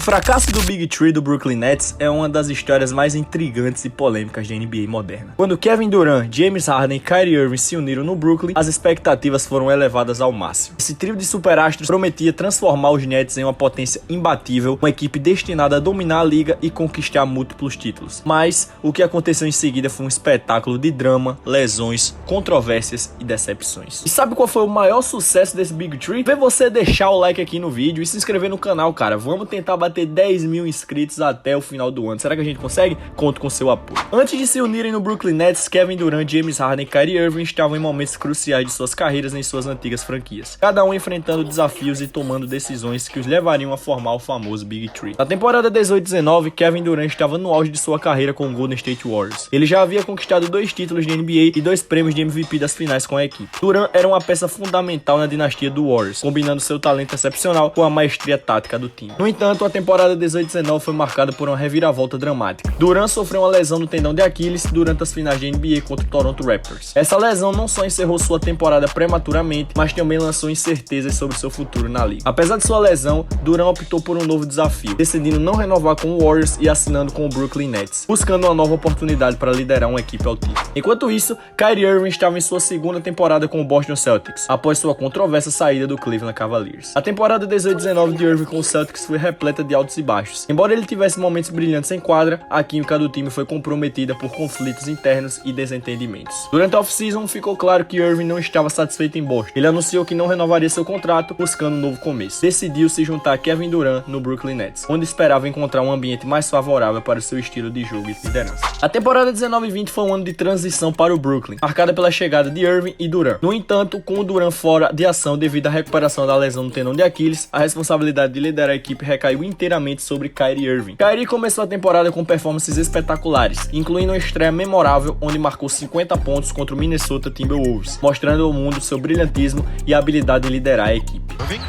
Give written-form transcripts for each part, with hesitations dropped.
O fracasso do Big Three do Brooklyn Nets é uma das histórias mais intrigantes e polêmicas da NBA moderna. Quando Kevin Durant, James Harden e Kyrie Irving se uniram no Brooklyn, as expectativas foram elevadas ao máximo. Esse trio de superastros prometia transformar os Nets em uma potência imbatível, uma equipe destinada a dominar a liga e conquistar múltiplos títulos. Mas o que aconteceu em seguida foi um espetáculo de drama, lesões, controvérsias e decepções. E sabe qual foi o maior sucesso desse Big Three? Vê você deixar o like aqui no vídeo e se inscrever no canal, cara. Vamos tentar bater 10 mil inscritos até o final do ano. Será que a gente consegue? Conto com seu apoio. Antes de se unirem no Brooklyn Nets, Kevin Durant, James Harden e Kyrie Irving estavam em momentos cruciais de suas carreiras em suas antigas franquias, cada um enfrentando desafios e tomando decisões que os levariam a formar o famoso Big Three. Na temporada 18-19, Kevin Durant estava no auge de sua carreira com o Golden State Warriors. Ele já havia conquistado 2 títulos de NBA e 2 prêmios de MVP das finais com a equipe. Durant era uma peça fundamental na dinastia do Warriors, combinando seu talento excepcional com a maestria tática do time. No entanto, a temporada 18-19 foi marcada por uma reviravolta dramática. Durant sofreu uma lesão no tendão de Aquiles durante as finais de NBA contra o Toronto Raptors. Essa lesão não só encerrou sua temporada prematuramente, mas também lançou incertezas sobre seu futuro na liga. Apesar de sua lesão, Durant optou por um novo desafio, decidindo não renovar com o Warriors e assinando com o Brooklyn Nets, buscando uma nova oportunidade para liderar uma equipe ao título. Enquanto isso, Kyrie Irving estava em sua segunda temporada com o Boston Celtics, após sua controversa saída do Cleveland Cavaliers. A temporada 18-19 de Irving com o Celtics foi repleta de altos e baixos. Embora ele tivesse momentos brilhantes em quadra, a química do time foi comprometida por conflitos internos e desentendimentos. Durante a off-season, ficou claro que Irving não estava satisfeito em Boston. Ele anunciou que não renovaria seu contrato, buscando um novo começo. Decidiu se juntar a Kevin Durant no Brooklyn Nets, onde esperava encontrar um ambiente mais favorável para o seu estilo de jogo e liderança. A temporada 19-20 foi um ano de transição para o Brooklyn, marcada pela chegada de Irving e Durant. No entanto, com o Durant fora de ação devido à recuperação da lesão no tendão de Aquiles, a responsabilidade de liderar a equipe recaiu inteiramente sobre Kyrie Irving. Kyrie começou a temporada com performances espetaculares, incluindo uma estreia memorável onde marcou 50 pontos contra o Minnesota Timberwolves, mostrando ao mundo seu brilhantismo e a habilidade de liderar a equipe. Irving,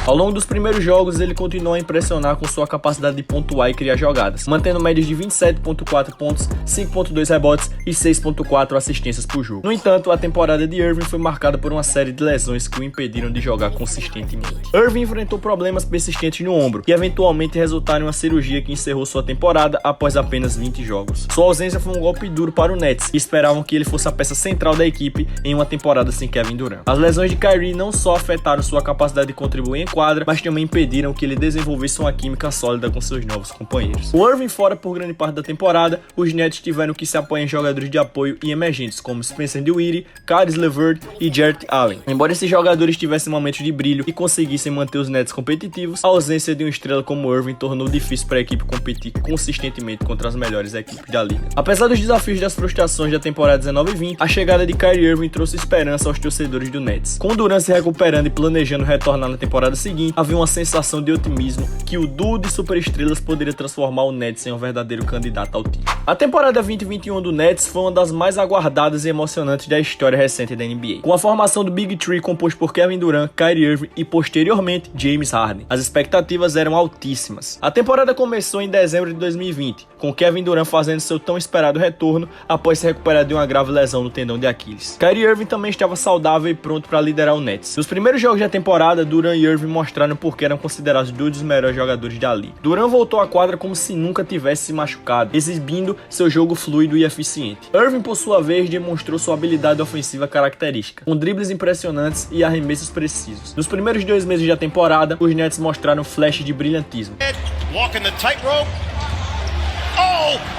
Ao longo dos primeiros jogos, ele continuou a impressionar com sua capacidade de pontuar e criar jogadas, mantendo médias de 27.4 pontos, 5.2 rebotes e 6.4 assistências por jogo. No entanto, a temporada de Irving foi marcada por uma série de lesões que o impediram de jogar consistentemente. Irving enfrentou problemas persistentes no ombro, que eventualmente resultaram em uma cirurgia que encerrou sua temporada após apenas 20 jogos. Sua ausência foi um golpe duro para o Nets, que esperavam que ele fosse a peça central da equipe em uma temporada sem Kevin Durant. As lesões de Kyrie não só afetaram sua capacidade de contribuir em quadra, mas também impediram que ele desenvolvesse uma química sólida com seus novos companheiros. O Irving fora por grande parte da temporada, os Nets tiveram que se apoiar em jogadores de apoio e emergentes como Spencer Dinwiddie, Caris LeVert e Jarrett Allen. Embora esses jogadores tivessem momentos de brilho e conseguissem manter os Nets competitivos, a ausência de uma estrela como Irving tornou difícil para a equipe competir consistentemente contra as melhores equipes da liga. Apesar dos desafios e das frustrações da temporada 19-20, a chegada de Kyrie Irving trouxe esperança aos torcedores do Nets. Com o Durant se recuperando e planejando retornar na temporada seguinte, havia uma sensação de otimismo que o duo de superestrelas poderia transformar o Nets em um verdadeiro candidato ao título. A temporada 2021 do Nets foi uma das mais aguardadas e emocionantes da história recente da NBA. Com a formação do Big Three composto por Kevin Durant, Kyrie Irving e posteriormente James Harden, as expectativas eram altíssimas. A temporada começou em dezembro de 2020, com Kevin Durant fazendo seu tão esperado retorno após se recuperar de uma grave lesão no tendão de Aquiles. Kyrie Irving também estava saudável e pronto para liderar o Nets. Nos primeiros jogos da temporada, Durant e Irving mostraram porque eram considerados 2 dos melhores jogadores da liga. Durant voltou à quadra como se nunca tivesse se machucado, exibindo seu jogo fluido e eficiente. Irving, por sua vez, demonstrou sua habilidade ofensiva característica, com dribles impressionantes e arremessos precisos. Nos primeiros 2 meses da temporada, os Nets mostraram flashes de brilhantismo.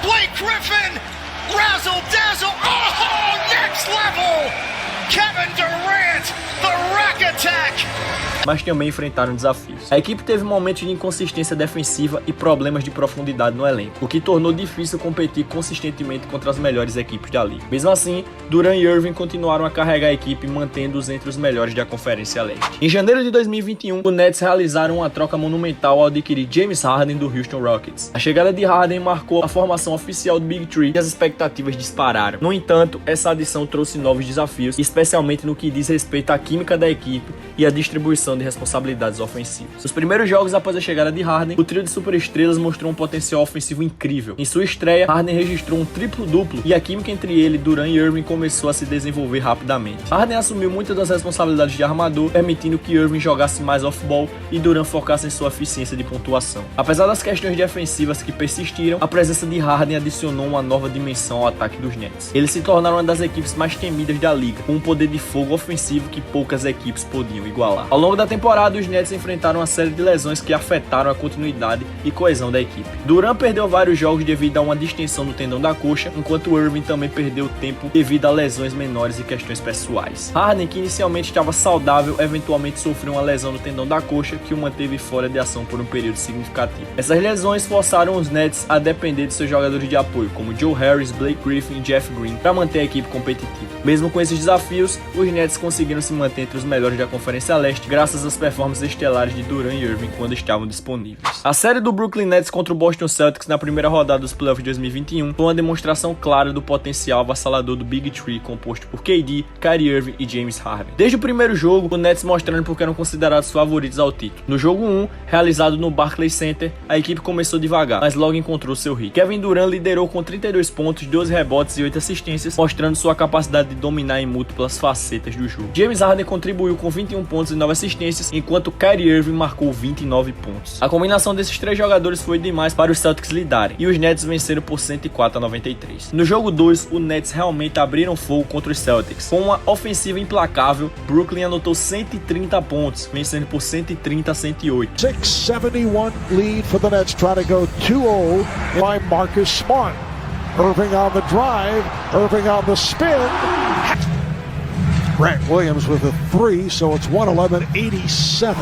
Blake Griffin, razzle dazzle, next level, Kevin Durant, the Rack Attack. Mas também enfrentaram desafios. A equipe teve momentos de inconsistência defensiva e problemas de profundidade no elenco, o que tornou difícil competir consistentemente contra as melhores equipes da liga. Mesmo assim, Durant e Irving continuaram a carregar a equipe, mantendo-os entre os melhores da Conferência Leste. Em janeiro de 2021, o Nets realizaram uma troca monumental ao adquirir James Harden do Houston Rockets. A chegada de Harden marcou a formação oficial do Big Three e as expectativas dispararam. No entanto, essa adição trouxe novos desafios, especialmente no que diz respeito à química da equipe e à distribuição distribuição de responsabilidades ofensivas. Nos primeiros jogos após a chegada de Harden, o trio de superestrelas mostrou um potencial ofensivo incrível. Em sua estreia, Harden registrou um triplo-duplo e a química entre ele, Durant e Irving começou a se desenvolver rapidamente. Harden assumiu muitas das responsabilidades de armador, permitindo que Irving jogasse mais off-ball e Durant focasse em sua eficiência de pontuação. Apesar das questões defensivas que persistiram, a presença de Harden adicionou uma nova dimensão ao ataque dos Nets. Eles se tornaram uma das equipes mais temidas da liga, com um poder de fogo ofensivo que poucas equipes podiam igualar. Ao longo da temporada, os Nets enfrentaram uma série de lesões que afetaram a continuidade e coesão da equipe. Durant perdeu vários jogos devido a uma distensão do tendão da coxa, enquanto Irving também perdeu tempo devido a lesões menores e questões pessoais. Harden, que inicialmente estava saudável, eventualmente sofreu uma lesão no tendão da coxa que o manteve fora de ação por um período significativo. Essas lesões forçaram os Nets a depender de seus jogadores de apoio, como Joe Harris, Blake Griffin e Jeff Green, para manter a equipe competitiva. Mesmo com esses desafios, os Nets conseguiram se manter entre os melhores da Conferência Leste, graças às performances estelares de Durant e Irving quando estavam disponíveis. A série do Brooklyn Nets contra o Boston Celtics na primeira rodada dos playoffs de 2021 foi uma demonstração clara do potencial avassalador do Big Three, composto por KD, Kyrie Irving e James Harden. Desde o primeiro jogo, o Nets mostrando porque eram considerados favoritos ao título. No jogo 1, realizado no Barclays Center, a equipe começou devagar, mas logo encontrou seu ritmo. Kevin Durant liderou com 32 pontos, 12 rebotes e 8 assistências, mostrando sua capacidade de dominar em múltiplas facetas do jogo. James Harden contribuiu com 21 pontos e 9 assistências, enquanto Kyrie Irving marcou 29 pontos. A combinação desses três jogadores foi demais para os Celtics lidarem, e os Nets venceram por 104-93. No jogo 2, os Nets realmente abriram fogo contra os Celtics. Com uma ofensiva implacável, Brooklyn anotou 130 pontos, vencendo por 130-108. 671 lead for the Nets, trying to go 2-0 by Marcus Smart. Irving on the drive, Irving on the spin. Grant Williams with a 3, so it's 111-87.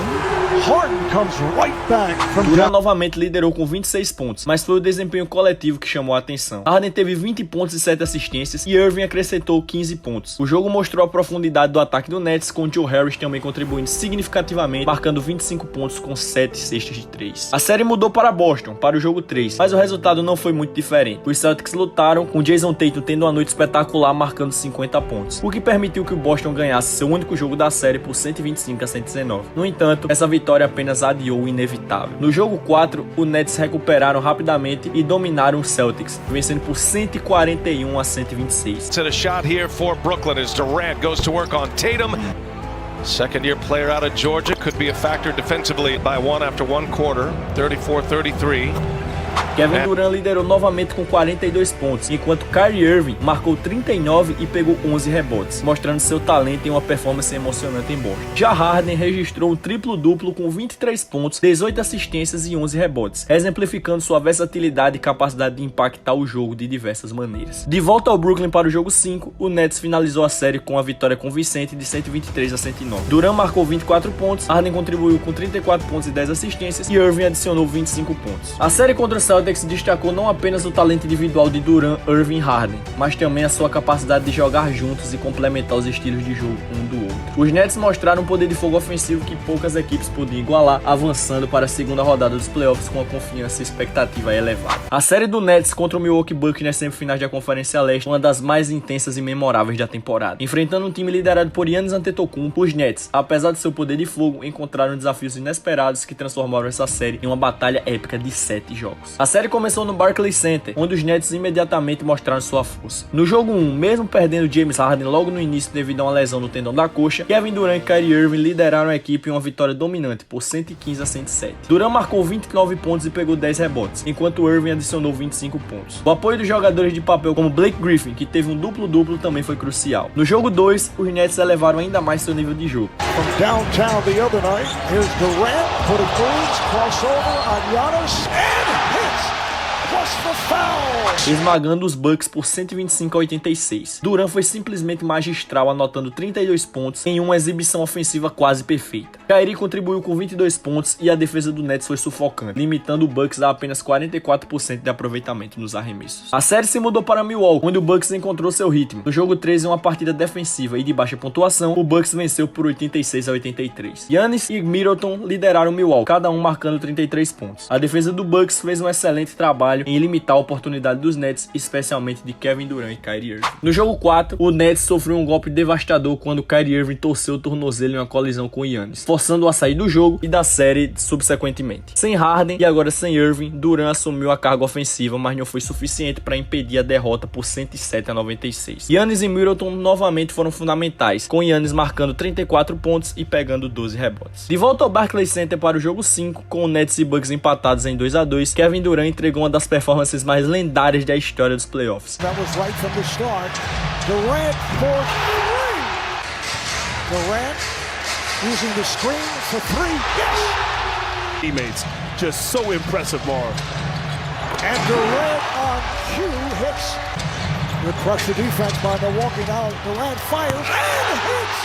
Harden comes right back from Durant novamente liderou com 26 pontos, mas foi o desempenho coletivo que chamou a atenção. Harden teve 20 pontos e 7 assistências e Irving acrescentou 15 pontos. O jogo mostrou a profundidade do ataque do Nets, com Joe Harris também contribuindo significativamente, marcando 25 pontos com 7 cestas de 3. A série mudou para Boston, para o jogo 3, mas o resultado não foi muito diferente. Os Celtics lutaram, com Jason Tatum tendo uma noite espetacular, marcando 50 pontos, o que permitiu que o Boston ganhasse seu único jogo da série por 125-119. No entanto, essa vitória apenas adiou o inevitável. No jogo 4, os Nets recuperaram rapidamente e dominaram os Celtics, vencendo por 141-126. Set a shot here for Brooklyn as Durant goes to work on Tatum. Second-year player out of Georgia could be a factor defensively by one after one quarter, 34-33. Kevin Durant liderou novamente com 42 pontos, enquanto Kyrie Irving marcou 39 e pegou 11 rebotes, mostrando seu talento em uma performance emocionante em Boston. Já Harden registrou um triplo-duplo com 23 pontos, 18 assistências e 11 rebotes, exemplificando sua versatilidade e capacidade de impactar o jogo de diversas maneiras. De volta ao Brooklyn para o jogo 5, o Nets finalizou a série com a vitória convincente de 123-109. Durant marcou 24 pontos, Harden contribuiu com 34 pontos e 10 assistências e Irving adicionou 25 pontos. A série contra o Celtics destacou não apenas o talento individual de Durant, Irving e Harden, mas também a sua capacidade de jogar juntos e complementar os estilos de jogo um do outro. Os Nets mostraram um poder de fogo ofensivo que poucas equipes podiam igualar, avançando para a segunda rodada dos playoffs com a confiança e expectativa elevada. A série do Nets contra o Milwaukee Bucks nas semifinais da Conferência Leste, uma das mais intensas e memoráveis da temporada. Enfrentando um time liderado por Giannis Antetokounmpo, os Nets, apesar de seu poder de fogo, encontraram desafios inesperados que transformaram essa série em uma batalha épica de 7 jogos. A série começou no Barclays Center, onde os Nets imediatamente mostraram sua força. No jogo 1, mesmo perdendo James Harden logo no início devido a uma lesão no tendão da coxa, Kevin Durant e Kyrie Irving lideraram a equipe em uma vitória dominante por 115-107. Durant marcou 29 pontos e pegou 10 rebotes, enquanto Irving adicionou 25 pontos. O apoio dos jogadores de papel como Blake Griffin, que teve um duplo-duplo, também foi crucial. No jogo 2, os Nets elevaram ainda mais seu nível de jogo. From downtown the other night, here's Durant putting threes, crossover on Giannis, and hits! Plus the foul! Esmagando os Bucks por 125-86. Durant foi simplesmente magistral, anotando 32 pontos em uma exibição ofensiva quase perfeita. Kyrie contribuiu com 22 pontos e a defesa do Nets foi sufocante, limitando o Bucks a apenas 44% de aproveitamento nos arremessos. A série se mudou para Milwaukee, onde o Bucks encontrou seu ritmo. No jogo 3, em uma partida defensiva e de baixa pontuação, o Bucks venceu por 86-83. Giannis e Middleton lideraram Milwaukee, cada um marcando 33 pontos. A defesa do Bucks fez um excelente trabalho em limitar a oportunidade dos Nets, especialmente de Kevin Durant e Kyrie Irving. No jogo 4, o Nets sofreu um golpe devastador quando Kyrie Irving torceu o tornozelo em uma colisão com Giannis, forçando-o a sair do jogo e da série subsequentemente. Sem Harden e agora sem Irving, Durant assumiu a carga ofensiva, mas não foi suficiente para impedir a derrota por 107-96. Giannis e Middleton novamente foram fundamentais, com Giannis marcando 34 pontos e pegando 12 rebotes. De volta ao Barclays Center para o jogo 5, com o Nets e Bucks empatados em 2-2, Kevin Durant entregou uma das performances mais lendárias da história dos playoffs. That was right from the start. Durant for three. Durant using the screen for three. Yes! Teammates, just so impressive, Marv. And Durant on cue hits. Good pressure defense by Milwaukee now. Durant fires and hits.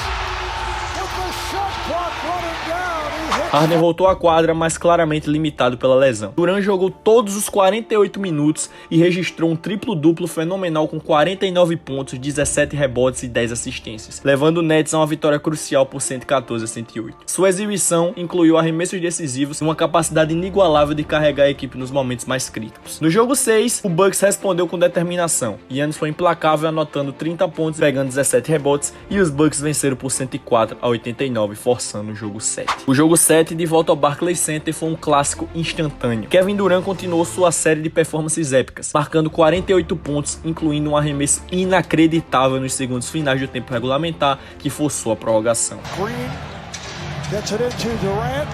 With the shot clock running down, he hits. Harden voltou à quadra, mas claramente limitado pela lesão. Durant jogou todos os 48 minutos e registrou um triplo-duplo fenomenal com 49 pontos, 17 rebotes e 10 assistências, levando o Nets a uma vitória crucial por 114-108. Sua exibição incluiu arremessos decisivos e uma capacidade inigualável de carregar a equipe nos momentos mais críticos. No jogo 6, o Bucks respondeu com determinação. Giannis foi implacável, anotando 30 pontos, pegando 17 rebotes, e os Bucks venceram por 104-89, forçando o jogo 7. O jogo 7, de volta ao Barclays Center, foi um clássico instantâneo. Kevin Durant continuou sua série de performances épicas, marcando 48 pontos, incluindo um arremesso inacreditável nos segundos finais do tempo regulamentar, que forçou a prorrogação. Green gets it into Durant.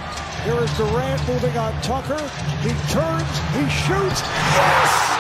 Here is Durant moving on Tucker. He turns, he shoots. Yes!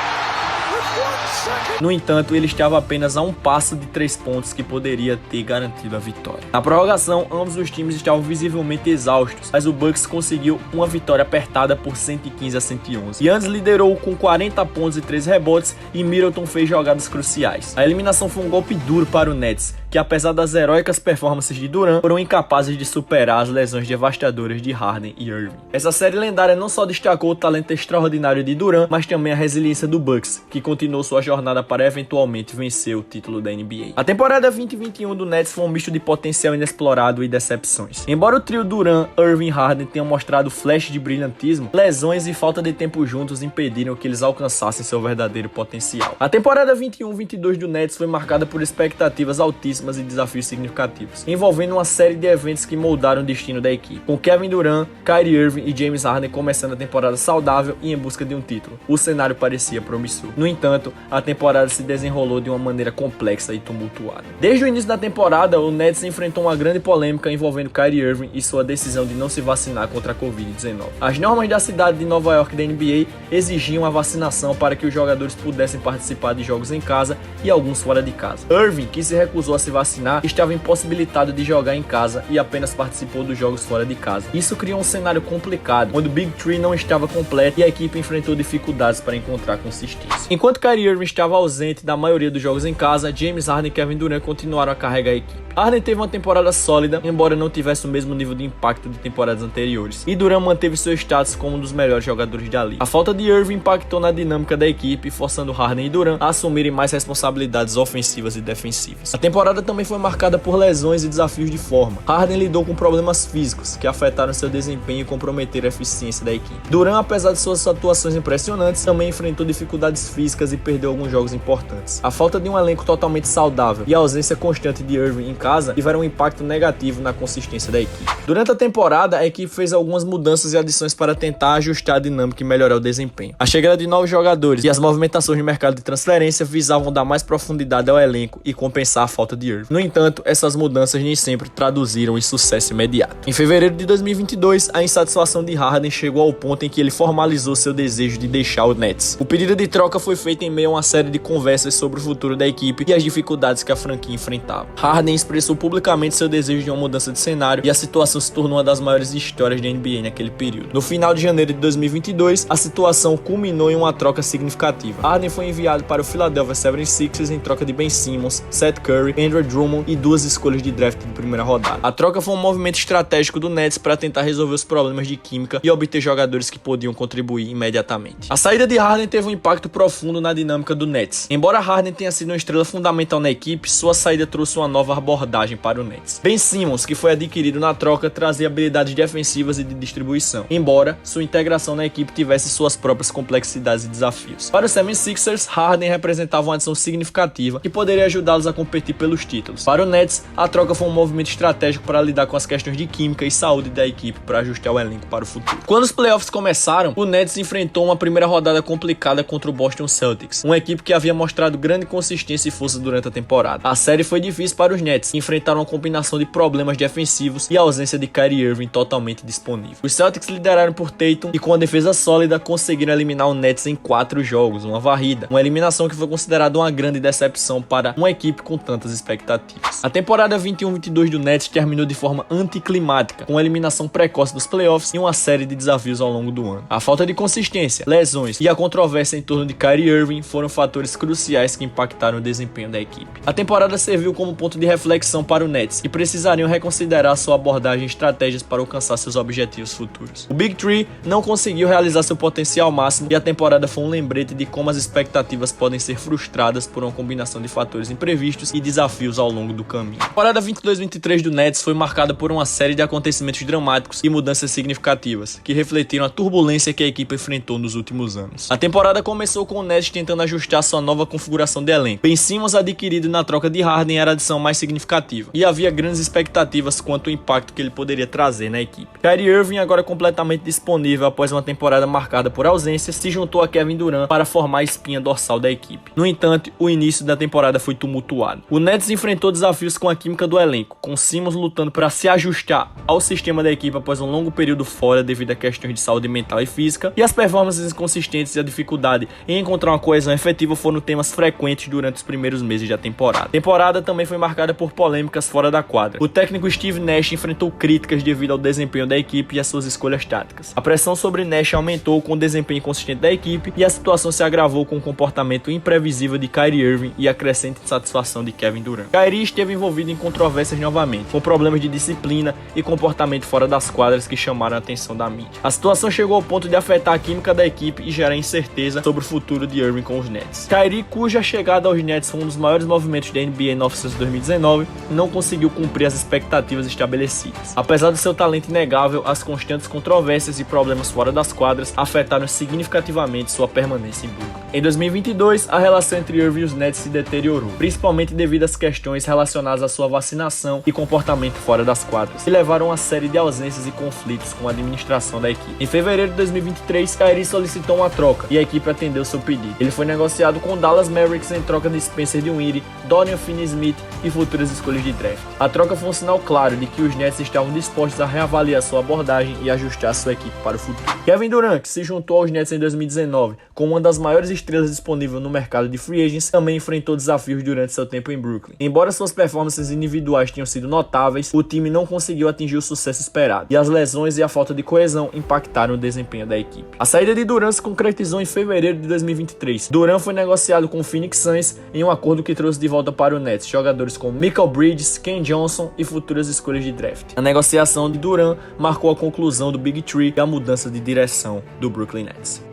With 1 second. No entanto, ele estava apenas a um passo de 3 pontos que poderia ter garantido a vitória. Na prorrogação, ambos os times estavam visivelmente exaustos, mas o Bucks conseguiu uma vitória apertada por 115-111. Giannis liderou com 40 pontos e 3 rebotes e Middleton fez jogadas cruciais. A eliminação foi um golpe duro para o Nets, que apesar das heróicas performances de Durant, foram incapazes de superar as lesões devastadoras de Harden e Irving. Essa série lendária não só destacou o talento extraordinário de Durant, mas também a resiliência do Bucks, que continuou sua jornada para eventualmente vencer o título da NBA. A temporada 2021 do Nets foi um misto de potencial inexplorado e decepções. Embora o trio Durant, Irving e Harden tenham mostrado flash de brilhantismo, lesões e falta de tempo juntos impediram que eles alcançassem seu verdadeiro potencial. A temporada 21-22 do Nets foi marcada por expectativas altíssimas e desafios significativos, envolvendo uma série de eventos que moldaram o destino da equipe, com Kevin Durant, Kyrie Irving e James Harden começando a temporada saudável e em busca de um título. O cenário parecia promissor. No entanto, a temporada se desenrolou de uma maneira complexa e tumultuada. Desde o início da temporada, o Nets enfrentou uma grande polêmica envolvendo Kyrie Irving e sua decisão de não se vacinar contra a Covid-19. As normas da cidade de Nova York da NBA exigiam a vacinação para que os jogadores pudessem participar de jogos em casa e alguns fora de casa. Irving, que se recusou a se vacinar, estava impossibilitado de jogar em casa e apenas participou dos jogos fora de casa. Isso criou um cenário complicado, onde o Big Three não estava completo e a equipe enfrentou dificuldades para encontrar consistência. Enquanto Kyrie Irving estava ausente da maioria dos jogos em casa, James Harden e Kevin Durant continuaram a carregar a equipe. Harden teve uma temporada sólida, embora não tivesse o mesmo nível de impacto de temporadas anteriores, e Durant manteve seu status como um dos melhores jogadores da liga. A falta de Irving impactou na dinâmica da equipe, forçando Harden e Durant a assumirem mais responsabilidades ofensivas e defensivas. A temporada também foi marcada por lesões e desafios de forma. Harden lidou com problemas físicos que afetaram seu desempenho e comprometeram a eficiência da equipe. Durant, apesar de suas atuações impressionantes, também enfrentou dificuldades físicas e perdeu alguns jogos importantes. A falta de um elenco totalmente saudável e a ausência constante de Irving em casa tiveram um impacto negativo na consistência da equipe. Durante a temporada, a equipe fez algumas mudanças e adições para tentar ajustar a dinâmica e melhorar o desempenho. A chegada de novos jogadores e as movimentações no mercado de transferência visavam dar mais profundidade ao elenco e compensar a falta de Irving. No entanto, essas mudanças nem sempre traduziram em sucesso imediato. Em fevereiro de 2022, a insatisfação de Harden chegou ao ponto em que ele formalizou seu desejo de deixar o Nets. O pedido de troca foi feito em meio a uma série de conversas sobre o futuro da equipe e as dificuldades que a franquia enfrentava. Harden expressou publicamente seu desejo de uma mudança de cenário e a situação se tornou uma das maiores histórias da NBA naquele período. No final de janeiro de 2022, a situação culminou em uma troca significativa. Harden foi enviado para o Philadelphia 76ers em troca de Ben Simmons, Seth Curry, Andrew Andre Drummond e 2 escolhas de draft de primeira rodada. A troca foi um movimento estratégico do Nets para tentar resolver os problemas de química e obter jogadores que podiam contribuir imediatamente. A saída de Harden teve um impacto profundo na dinâmica do Nets. Embora Harden tenha sido uma estrela fundamental na equipe, sua saída trouxe uma nova abordagem para o Nets. Ben Simmons, que foi adquirido na troca, trazia habilidades defensivas e de distribuição, embora sua integração na equipe tivesse suas próprias complexidades e desafios. Para os 76ers, Harden representava uma adição significativa que poderia ajudá-los a competir pelos títulos. Para o Nets, a troca foi um movimento estratégico para lidar com as questões de química e saúde da equipe para ajustar o elenco para o futuro. Quando os playoffs começaram, o Nets enfrentou uma primeira rodada complicada contra o Boston Celtics, uma equipe que havia mostrado grande consistência e força durante a temporada. A série foi difícil para os Nets, que enfrentaram uma combinação de problemas defensivos e a ausência de Kyrie Irving totalmente disponível. Os Celtics lideraram por Tatum e com uma defesa sólida conseguiram eliminar o Nets em 4 jogos, uma varrida, uma eliminação que foi considerada uma grande decepção para uma equipe com tantas expectativas. A temporada 21-22 do Nets terminou de forma anticlimática, com a eliminação precoce dos playoffs e uma série de desafios ao longo do ano. A falta de consistência, lesões e a controvérsia em torno de Kyrie Irving foram fatores cruciais que impactaram o desempenho da equipe. A temporada serviu como ponto de reflexão para o Nets, que precisariam reconsiderar sua abordagem e estratégias para alcançar seus objetivos futuros. O Big Three não conseguiu realizar seu potencial máximo e a temporada foi um lembrete de como as expectativas podem ser frustradas por uma combinação de fatores imprevistos e desafios ao longo do caminho. A temporada 22-23 do Nets foi marcada por uma série de acontecimentos dramáticos e mudanças significativas, que refletiram a turbulência que a equipe enfrentou nos últimos anos. A temporada começou com o Nets tentando ajustar sua nova configuração de elenco. Ben Simmons, adquirido na troca de Harden, era a adição mais significativa, e havia grandes expectativas quanto ao impacto que ele poderia trazer na equipe. Kyrie Irving, agora completamente disponível após uma temporada marcada por ausências, se juntou a Kevin Durant para formar a espinha dorsal da equipe. No entanto, o início da temporada foi tumultuado. O Nets enfrentou desafios com a química do elenco, com Simmons lutando para se ajustar ao sistema da equipe após um longo período fora devido a questões de saúde mental e física, e as performances inconsistentes e a dificuldade em encontrar uma coesão efetiva foram temas frequentes durante os primeiros meses da temporada. A temporada também foi marcada por polêmicas fora da quadra. O técnico Steve Nash enfrentou críticas devido ao desempenho da equipe e às suas escolhas táticas. A pressão sobre Nash aumentou com o desempenho inconsistente da equipe e a situação se agravou com o comportamento imprevisível de Kyrie Irving e a crescente insatisfação de Kevin Durant. Kyrie esteve envolvido em controvérsias novamente, com problemas de disciplina e comportamento fora das quadras que chamaram a atenção da mídia. A situação chegou ao ponto de afetar a química da equipe e gerar incerteza sobre o futuro de Irving com os Nets. Kyrie, cuja chegada aos Nets foi um dos maiores movimentos da NBA no off-season 2019, não conseguiu cumprir as expectativas estabelecidas. Apesar do seu talento inegável, as constantes controvérsias e problemas fora das quadras afetaram significativamente sua permanência em Brooklyn. Em 2022, a relação entre Irving e os Nets se deteriorou, principalmente devido às questões relacionadas à sua vacinação e comportamento fora das quadras, que levaram a uma série de ausências e conflitos com a administração da equipe. Em fevereiro de 2023, Kyrie solicitou uma troca e a equipe atendeu seu pedido. Ele foi negociado com o Dallas Mavericks em troca de Spencer Dinwiddie, Dorian Finney-Smith e futuras escolhas de draft. A troca foi um sinal claro de que os Nets estavam dispostos a reavaliar sua abordagem e ajustar sua equipe para o futuro. Kevin Durant, que se juntou aos Nets em 2019 como uma das maiores estrelas disponíveis no mercado de free agents, também enfrentou desafios durante seu tempo em Brooklyn. Embora suas performances individuais tenham sido notáveis, o time não conseguiu atingir o sucesso esperado, e as lesões e a falta de coesão impactaram o desempenho da equipe. A saída de Durant se concretizou em fevereiro de 2023. Durant foi negociado com o Phoenix Suns em um acordo que trouxe de volta para o Nets jogadores como Mikal Bridges, Ken Johnson e futuras escolhas de draft. A negociação de Durant marcou a conclusão do Big Three e a mudança de direção do Brooklyn Nets.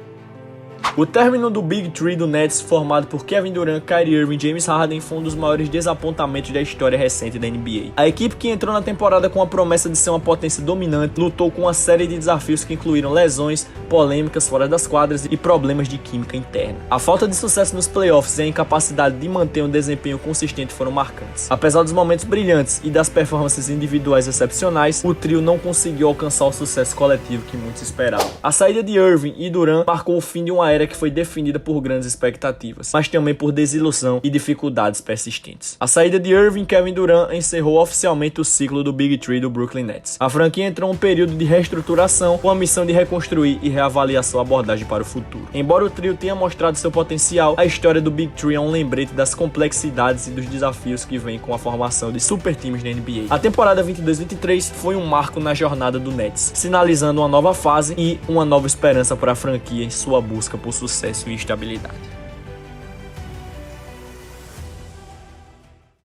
O término do Big Three do Nets, formado por Kevin Durant, Kyrie Irving e James Harden, foi um dos maiores desapontamentos da história recente da NBA. A equipe, que entrou na temporada com a promessa de ser uma potência dominante, lutou com uma série de desafios que incluíram lesões, polêmicas fora das quadras e problemas de química interna. A falta de sucesso nos playoffs e a incapacidade de manter um desempenho consistente foram marcantes. Apesar dos momentos brilhantes e das performances individuais excepcionais, o trio não conseguiu alcançar o sucesso coletivo que muitos esperavam. A saída de Irving e Durant marcou o fim de uma era que foi definida por grandes expectativas, mas também por desilusão e dificuldades persistentes. A saída de Irving e Kevin Durant encerrou oficialmente o ciclo do Big Three do Brooklyn Nets. A franquia entrou em um período de reestruturação com a missão de reconstruir e reavaliar sua abordagem para o futuro. Embora o trio tenha mostrado seu potencial, a história do Big Three é um lembrete das complexidades e dos desafios que vêm com a formação de super times na NBA. A temporada 22-23 foi um marco na jornada do Nets, sinalizando uma nova fase e uma nova esperança para a franquia em sua busca por sucesso e estabilidade.